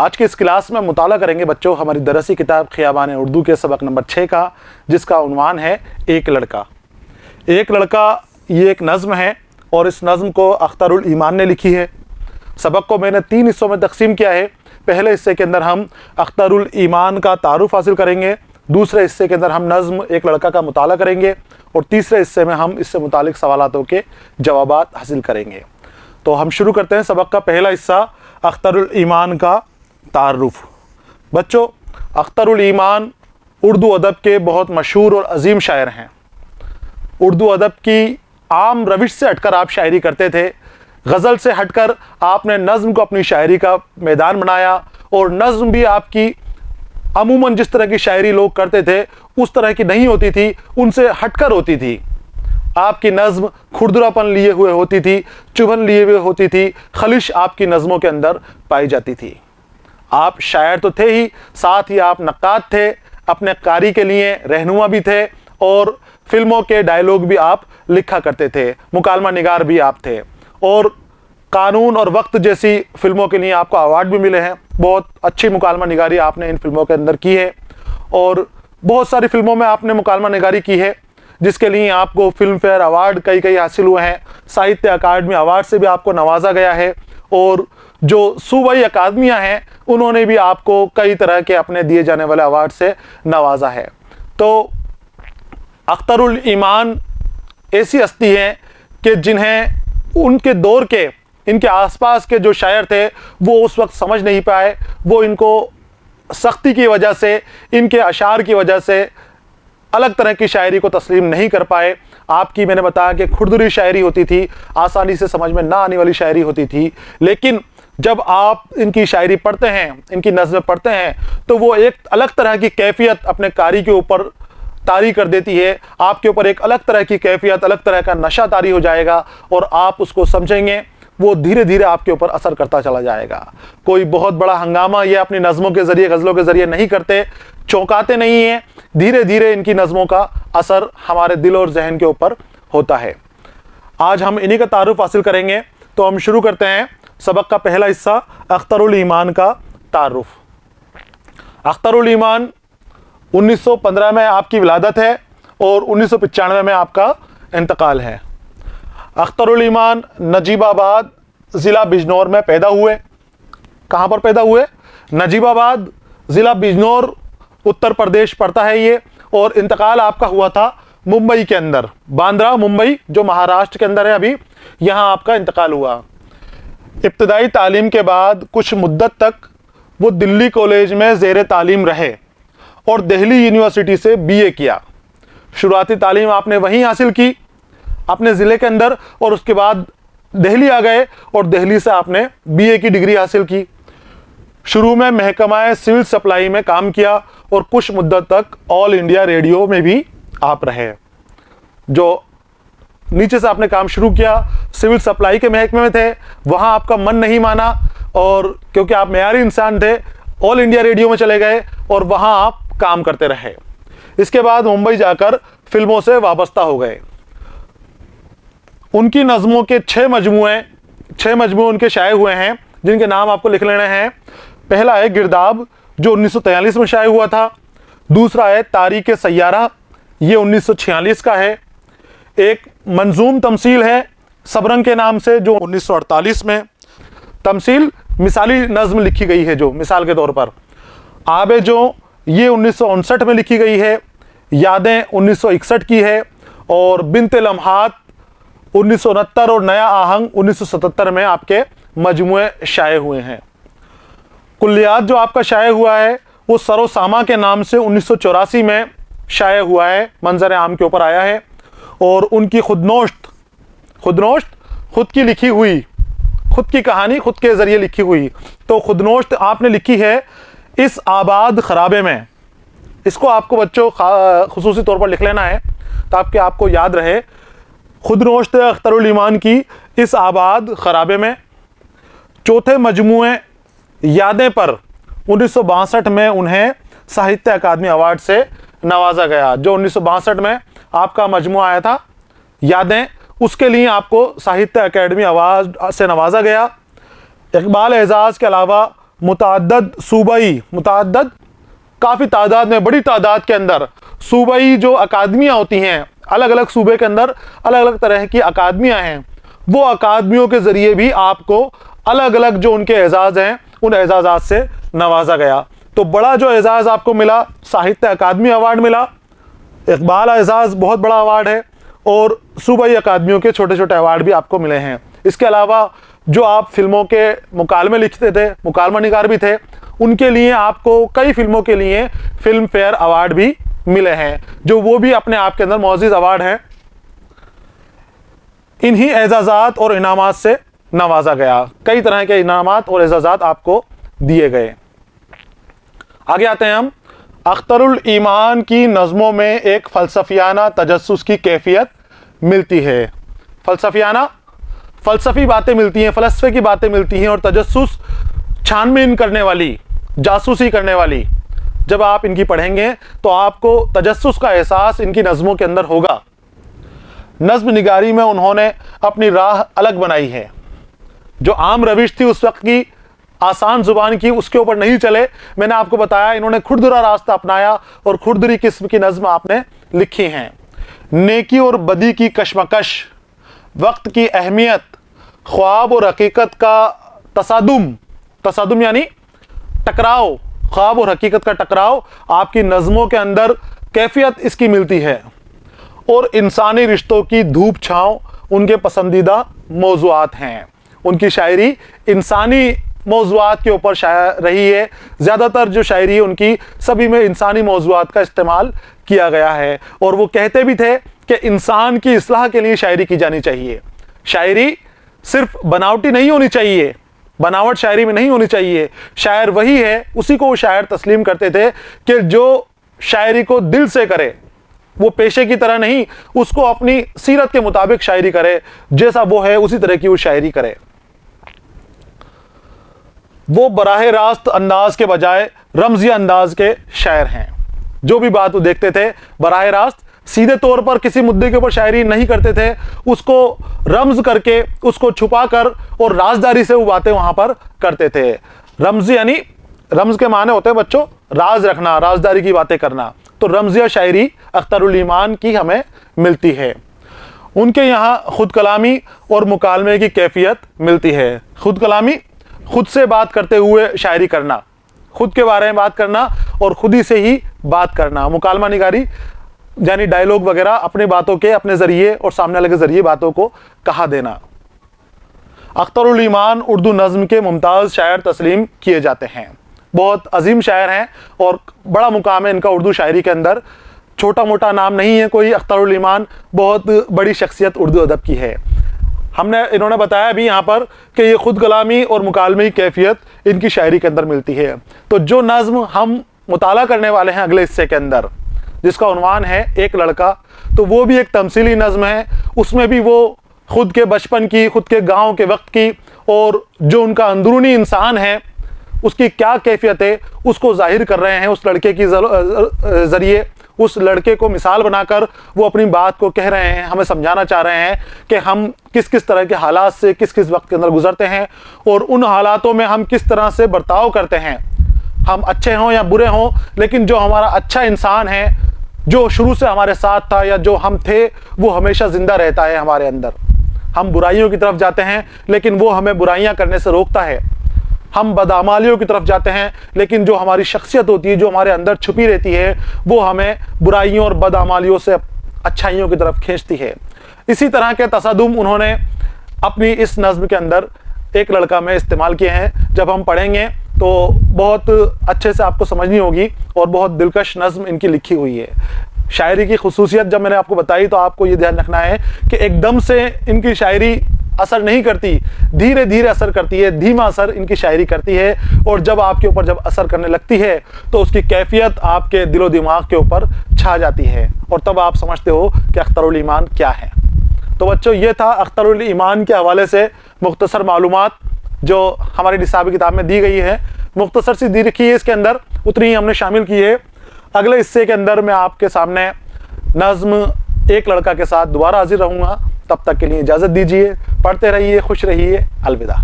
آج کے اس کلاس میں مطالعہ کریں گے بچوں ہماری درسی کتاب خیابان اردو کے سبق نمبر 6 کا، جس کا عنوان ہے ایک لڑکا۔ ایک لڑکا یہ ایک نظم ہے اور اس نظم کو اختر الایمان نے لکھی ہے۔ سبق کو میں نے 3 حصوں میں تقسیم کیا ہے۔ پہلے حصے کے اندر ہم اختر الایمان کا تعارف حاصل کریں گے، دوسرے حصے کے اندر ہم نظم ایک لڑکا کا مطالعہ کریں گے، اور تیسرے حصے میں ہم اس سے متعلق سوالاتوں کے جوابات حاصل کریں گے۔ تو ہم شروع کرتے ہیں سبق کا پہلا حصہ، اختر الایمان کا تعارف۔ بچوں، اختر الایمان اردو ادب کے بہت مشہور اور عظیم شاعر ہیں۔ اردو ادب کی عام روش سے ہٹ کر آپ شاعری کرتے تھے، غزل سے ہٹ کر آپ نے نظم کو اپنی شاعری کا میدان بنایا، اور نظم بھی آپ کی عموماً جس طرح کی شاعری لوگ کرتے تھے اس طرح کی نہیں ہوتی تھی، ان سے ہٹ کر ہوتی تھی۔ آپ کی نظم کھردراپن لیے ہوئے ہوتی تھی، چبھن لیے ہوئے ہوتی تھی، خلش آپ کی نظموں کے اندر پائی جاتی تھی۔ آپ شاعر تو تھے ہی، ساتھ ہی آپ نقاد تھے، اپنے قاری کے لیے رہنما بھی تھے، اور فلموں کے ڈائیلاگ بھی آپ لکھا کرتے تھے، مکالمہ نگار بھی آپ تھے، اور قانون اور وقت جیسی فلموں کے لیے آپ کو ایوارڈ بھی ملے ہیں۔ بہت اچھی مکالمہ نگاری آپ نے ان فلموں کے اندر کی ہے، اور بہت ساری فلموں میں آپ نے مکالمہ نگاری کی ہے، جس کے لیے آپ کو فلم فیئر ایوارڈ کئی حاصل ہوئے ہیں، ساہتیہ اکیڈمی ایوارڈ سے بھی آپ کو نوازا گیا ہے، اور جو صوبائی اکادمیاں ہیں انہوں نے بھی آپ کو کئی طرح کے اپنے دیے جانے والے ایوارڈ سے نوازا ہے۔ تو اختر الایمان ایسی ہستی ہیں کہ جنہیں ان کے دور کے، ان کے آس پاس کے جو شاعر تھے وہ اس وقت سمجھ نہیں پائے، وہ ان کو سختی کی وجہ سے، ان کے اشعار کی وجہ سے الگ طرح کی شاعری کو تسلیم نہیں کر پائے۔ آپ کی میں نے بتایا کہ کھردری شاعری ہوتی تھی، آسانی سے سمجھ میں نہ آنے والی شاعری ہوتی تھی، لیکن جب آپ ان کی شاعری پڑھتے ہیں، ان کی نظمیں پڑھتے ہیں، تو وہ ایک الگ طرح کی کیفیت اپنے قاری کے اوپر طاری کر دیتی ہے۔ آپ کے اوپر ایک الگ طرح کی کیفیت، الگ طرح کا نشہ طاری ہو جائے گا، اور آپ اس کو سمجھیں گے، وہ دھیرے دھیرے آپ کے اوپر اثر کرتا چلا جائے گا۔ کوئی بہت بڑا ہنگامہ یہ اپنی نظموں کے ذریعے، غزلوں کے ذریعے نہیں کرتے، چونکاتے نہیں ہیں، دھیرے دھیرے ان کی نظموں کا اثر ہمارے دل اور ذہن کے اوپر ہوتا ہے۔ آج ہم انہی کا تعارف حاصل کریں گے، تو ہم شروع کرتے ہیں سبق کا پہلا حصہ، اختر الایمان کا تعارف۔ اختر الایمان 1915 میں آپ کی ولادت ہے اور 1995 میں آپ کا انتقال ہے۔ اختر الایمان نجیب آباد ضلع بجنور میں پیدا ہوئے۔ کہاں پر پیدا ہوئے؟ نجیب آباد ضلع بجنور، اتر پردیش پڑتا ہے یہ، اور انتقال آپ کا ہوا تھا ممبئی کے اندر، باندرا ممبئی جو مہاراشٹر کے اندر ہے ابھی، یہاں آپ کا انتقال ہوا۔ ابتدائی تعلیم کے بعد کچھ مدت تک وہ دلی کالج میں زیر تعلیم رہے اور دہلی یونیورسٹی سے BA کیا۔ شروعاتی تعلیم آپ نے وہیں حاصل کی اپنے ضلع کے اندر، اور اس کے بعد دہلی آ گئے اور دہلی سے آپ نے BA کی ڈگری حاصل کی۔ شروع میں محکمہ سول سپلائی میں کام کیا، اور کچھ مدت تک آل انڈیا ریڈیو میں بھی آپ رہے۔ جو نیچے سے آپ نے کام شروع کیا، سول سپلائی کے محکمے میں تھے، وہاں آپ کا من نہیں مانا، اور کیونکہ آپ معیاری انسان تھے، آل انڈیا ریڈیو میں چلے گئے اور وہاں آپ کام کرتے رہے۔ اس کے بعد ممبئی جا کر فلموں سے وابستہ ہو گئے۔ ان کی نظموں کے 6 مجموعے ان کے شائع ہوئے ہیں، جن کے نام آپ کو لکھ لینے ہیں۔ پہلا ہے گرداب، جو 1943 میں شائع ہوا تھا۔ دوسرا ہے تاریخ سیارہ، یہ 1946 کا ہے۔ ایک منظوم تمثیل ہے سبرنگ کے نام سے، جو 1948 میں تمثیل مثالی نظم لکھی گئی ہے، جو مثال کے طور پر آب جو، یہ 1959 میں لکھی گئی ہے۔ یادیں 1961 کی ہے، اور بنت لمحات 1969 اور نیا آہنگ 1977 میں آپ کے مجموعے شائع ہوئے ہیں۔ کلیات جو آپ کا شائع ہوا ہے وہ سر و ساما کے نام سے 1984 میں شائع ہوا ہے، منظر عام کے اوپر آیا ہے۔ اور ان کی خودنوشت خود کی لکھی ہوئی، خود کی کہانی خود کے ذریعے لکھی ہوئی، تو خودنوشت آپ نے لکھی ہے اس آباد خرابے میں۔ اس کو آپ کو بچوں خصوصی طور پر لکھ لینا ہے تاکہ آپ کو یاد رہے۔ خودنوشت اختر الایمان کی اس آباد خرابے میں۔ چوتھے مجموعے یادیں پر 1962 میں انہیں ساہتیہ اکادمی ایوارڈ سے نوازا گیا۔ جو 1962 میں آپ کا مجموعہ آیا تھا یادیں، اس کے لیے آپ کو ساہتیہ اکیڈمی ایوارڈ سے نوازا گیا۔ اقبال اعزاز کے علاوہ मुतअद्दद सूबाई, मुतअद्दद काफ़ी तादाद में, बड़ी तादाद के अंदर सूबाई जो अकादमियाँ होती हैं, अलग अलग सूबे के अंदर अलग अलग तरह की अकादमियाँ हैं, वो अकादमियों के ज़रिए भी आपको अलग अलग जो उनके एजाज़ हैं उन एजाज़ात से नवाजा गया। तो बड़ा जो एजाज़ आपको मिला, साहित्य अकादमी अवार्ड मिला, इकबाल एजाज़ बहुत बड़ा अवार्ड है, और सूबाई अकादमियों के छोटे छोटे अवार्ड भी आपको मिले हैं। इसके अलावा जो आप फिल्मों के मुकालमे लिखते थे, मुकालमा निगार भी थे, उनके लिए आपको कई फिल्मों के लिए फिल्म फेयर अवार्ड भी मिले हैं, जो वो भी अपने आप के अंदर मौजूद अवार्ड हैं। इन्हीं एजाज़ात और इनामात से नवाजा गया, कई तरह के इनामात और एजाज़ात आपको दिए गए। आगे आते हैं हम। अख्तरुल ईमान की नज़मों में एक फ़लसफ़ियाना तजस्सुस की कैफियत मिलती है। फ़लसफ़ियाना, फ़लसफ़ी बातें मिलती हैं, फ़लसफ़े की बातें मिलती हैं, और तजस्सुस छानबीन करने वाली, जासूसी करने वाली। जब आप इनकी पढ़ेंगे तो आपको तजस्सुस का एहसास इनकी नज़मों के अंदर होगा। नज़्म निगारी में उन्होंने अपनी राह अलग बनाई है। जो आम रविश थी उस वक्त की, आसान ज़ुबान की, उसके ऊपर नहीं चले। मैंने आपको बताया इन्होंने खुरदुरा रास्ता अपनाया और खुरदुरी किस्म की नज़्म आपने लिखी हैं। नेकी और बदी की कशमकश, वक्त की अहमियत, ख्वाब और हकीकत का तसादुम, तसादुम यानी टकराव, ख्वाब और हकीकत का टकराव आपकी नज़मों के अंदर कैफियत इसकी मिलती है। और इंसानी रिश्तों की धूप छाँव उनके पसंदीदा मौज़ूआत हैं। उनकी शायरी इंसानी मौज़ूआत के ऊपर शायर रही है। ज़्यादातर जो शायरी है उनकी सभी में इंसानी मौज़ूआत का इस्तेमाल किया गया है। और वो कहते भी थे कि इंसान की इस्लाह के लिए शायरी की जानी चाहिए। शायरी सिर्फ बनावटी नहीं होनी चाहिए, बनावट शायरी में नहीं होनी चाहिए। शायर वही है, उसी को वो शायर तस्लीम करते थे कि जो शायरी को दिल से करे, वो पेशे की तरह नहीं, उसको अपनी सीरत के मुताबिक शायरी करे, जैसा वो है उसी तरह की वो शायरी करे। वो बराह रास्त अंदाज के बजाय रमज़ी अंदाज के शायर हैं। जो भी बात वो देखते थे बराह रास्त, सीधे तौर पर किसी मुद्दे के ऊपर शायरी नहीं करते थे, उसको रमज़ करके, उसको छुपा कर और राजदारी से वो बातें वहाँ पर करते थे। रमज़ी यानी, रमज़ के माने होते हैं बच्चों राज रखना, राजदारी की बातें करना। तो रमज़िया शायरी अख्तरुल ईमान की हमें मिलती है। उनके यहाँ खुद कलामी और मुकालमे की कैफियत मिलती है। खुद कलामी, खुद से बात करते हुए शायरी करना, खुद के बारे में बात करना और खुद ही से ही बात करना। मुकालमा निगारी यानी डायलॉग वगैरह, अपने बातों के अपने ज़रिए और सामने वाले के ज़रिए बातों को कहा देना। अख्तरुल ईमान उर्दू नज़्म के मुमताज़ शायर तस्लीम किए जाते हैं। बहुत अजीम शायर हैं और बड़ा मुकाम है इनका उर्दू शायरी के अंदर। छोटा मोटा नाम नहीं है कोई। अख्तरुल ईमान बहुत बड़ी शख्सियत उर्दू अदब की है। इन्होंने बताया भी यहाँ पर कि ये खुद कलामी और मुकालमे की कैफियत इनकी शायरी के अंदर मिलती है। तो जो नज़्म हम मुताला करने वाले हैं अगले हिस्से के अंदर, जिसका उन्वान है एक लड़का, तो वो भी एक तमसीली नज़्म है। उसमें भी वो खुद के बचपन की, खुद के गाँव के वक्त की, और जो उनका अंदरूनी इंसान है उसकी क्या कैफियत है उसको जाहिर कर रहे हैं उस लड़के की ज़रिए। उस लड़के को मिसाल बनाकर वो अपनी बात को कह रहे हैं, हमें समझाना चाह रहे हैं कि हम किस किस तरह के हालात से किस किस वक्त के अंदर गुजरते हैं और उन हालातों में हम किस तरह से बर्ताव करते हैं। हम अच्छे हों या बुरे हों, लेकिन जो हमारा अच्छा इंसान है, जो शुरू से हमारे साथ था या जो हम थे, वो हमेशा ज़िंदा रहता है हमारे अंदर। हम बुराइयों की तरफ जाते हैं लेकिन वो हमें बुराइयां करने से रोकता है। हम बदआमालियों की तरफ जाते हैं लेकिन जो हमारी शख्सियत होती है, जो हमारे अंदर छुपी रहती है, वो हमें बुराइयों और बदआमालियों से अच्छाइयों की तरफ खींचती है। इसी तरह के तसादुम उन्होंने अपनी इस नज़्म के अंदर एक लड़का में इस्तेमाल किए हैं। जब हम पढ़ेंगे तो बहुत अच्छे से आपको समझनी होगी और बहुत दिलकश नज़्म इनकी लिखी हुई है। शायरी की खुसूसियत जब मैंने आपको बताई तो आपको ये ध्यान रखना है कि एकदम से इनकी शायरी असर नहीं करती, धीरे धीरे असर करती है, धीमा असर इनकी शायरी करती है। और जब आपके ऊपर जब असर करने लगती है तो उसकी कैफियत आपके दिलो दिमाग के ऊपर छा जाती है और तब आप समझते हो कि अख्तरुल ईमान क्या है। तो बच्चों, ये था अख्तरुल ईमान के हवाले से मुख्तसर मालूमात जो हमारी निसाबी किताब में दी गई है। मुख्तसर सी दी रखी है, इसके अंदर उतनी ही हमने शामिल की है। अगले हिस्से के अंदर मैं आपके सामने नज़्म एक लड़का के साथ दोबारा हाजिर रहूँगा। तब तक के लिए इजाज़त दीजिए। पढ़ते रहिए, खुश रहिए। अलविदा।